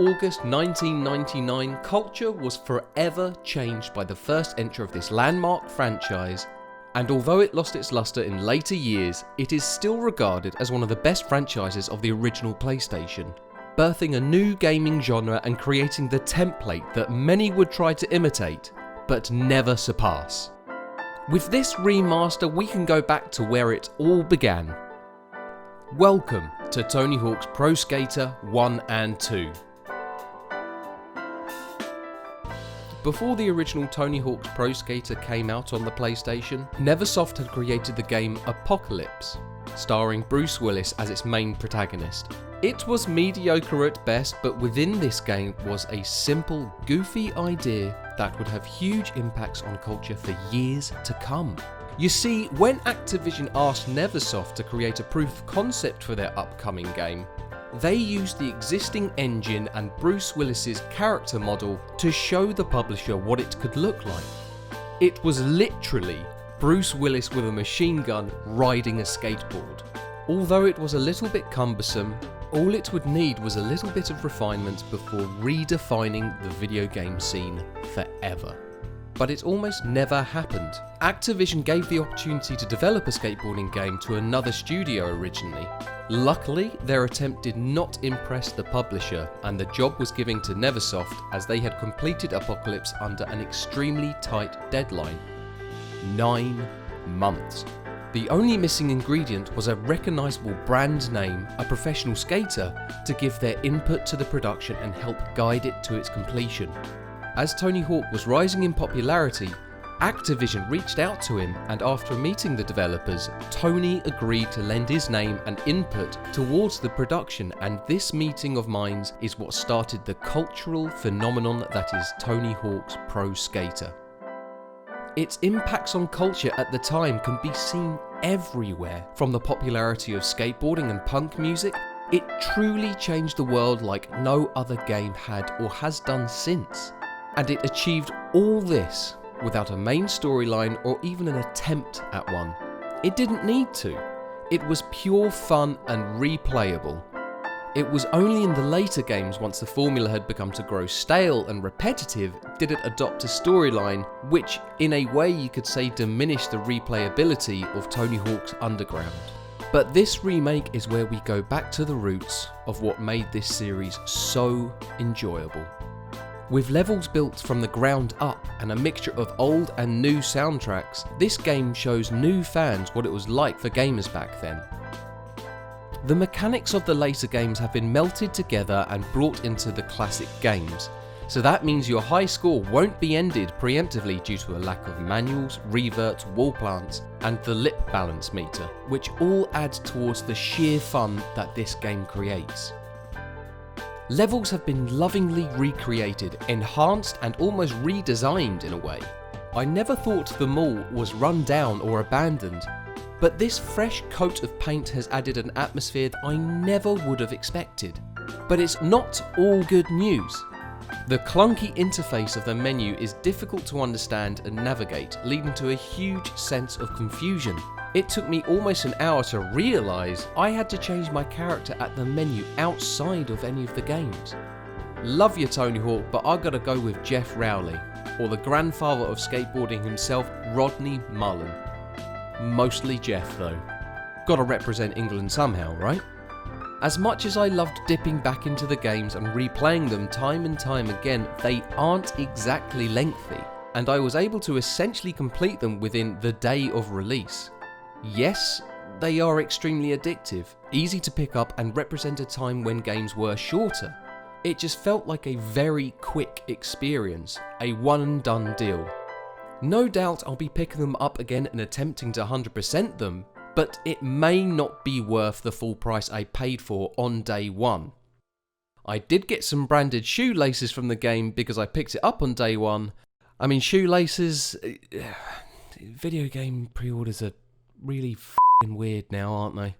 August 1999, culture was forever changed by the first entry of this landmark franchise, and although it lost its luster in later years, it is still regarded as one of the best franchises of the original PlayStation, birthing a new gaming genre and creating the template that many would try to imitate, but never surpass. With this remaster, we can go back to where it all began. Welcome to Tony Hawk's Pro Skater 1 and 2. Before the original Tony Hawk's Pro Skater came out on the PlayStation, Neversoft had created the game Apocalypse, starring Bruce Willis as its main protagonist. It was mediocre at best, but within this game was a simple, goofy idea that would have huge impacts on culture for years to come. You see, when Activision asked Neversoft to create a proof of concept for their upcoming game, they used the existing engine and Bruce Willis's character model to show the publisher what it could look like. It was literally Bruce Willis with a machine gun riding a skateboard. Although it was a little bit cumbersome, all it would need was a little bit of refinement before redefining the video game scene forever. But it almost never happened. Activision gave the opportunity to develop a skateboarding game to another studio originally. Luckily, their attempt did not impress the publisher, and the job was given to Neversoft as they had completed Apocalypse under an extremely tight deadline: 9 months. The only missing ingredient was a recognisable brand name, a professional skater, to give their input to the production and help guide it to its completion. As Tony Hawk was rising in popularity, Activision reached out to him, and after meeting the developers, Tony agreed to lend his name and input towards the production, and this meeting of minds is what started the cultural phenomenon that is Tony Hawk's Pro Skater. Its impacts on culture at the time can be seen everywhere, from the popularity of skateboarding and punk music. It truly changed the world like no other game had or has done since. And it achieved all this without a main storyline or even an attempt at one. It didn't need to. It was pure fun and replayable. It was only in the later games, once the formula had begun to grow stale and repetitive, did it adopt a storyline which, in a way you could say, diminished the replayability of Tony Hawk's Underground. But this remake is where we go back to the roots of what made this series so enjoyable. With levels built from the ground up and a mixture of old and new soundtracks, this game shows new fans what it was like for gamers back then. The mechanics of the later games have been melted together and brought into the classic games, so that means your high score won't be ended preemptively due to a lack of manuals, reverts, wall plants, and the lip balance meter, which all add towards the sheer fun that this game creates. Levels have been lovingly recreated, enhanced and almost redesigned in a way. I never thought the mall was run down or abandoned, but this fresh coat of paint has added an atmosphere that I never would have expected. But it's not all good news. The clunky interface of the menu is difficult to understand and navigate, leading to a huge sense of confusion. It took me almost an hour to realise I had to change my character at the menu outside of any of the games. Love you, Tony Hawk, but I gotta go with Jeff Rowley, or the grandfather of skateboarding himself, Rodney Mullen. Mostly Jeff though. Gotta represent England somehow, right? As much as I loved dipping back into the games and replaying them time and time again, they aren't exactly lengthy, and I was able to essentially complete them within the day of release. Yes, they are extremely addictive, easy to pick up, and represent a time when games were shorter. It just felt like a very quick experience, a one and done deal. No doubt I'll be picking them up again and attempting to 100% them, but it may not be worth the full price I paid for on day one. I did get some branded shoelaces from the game because I picked it up on day one. I mean, shoelaces... video game pre-orders are really f***ing weird now, aren't they?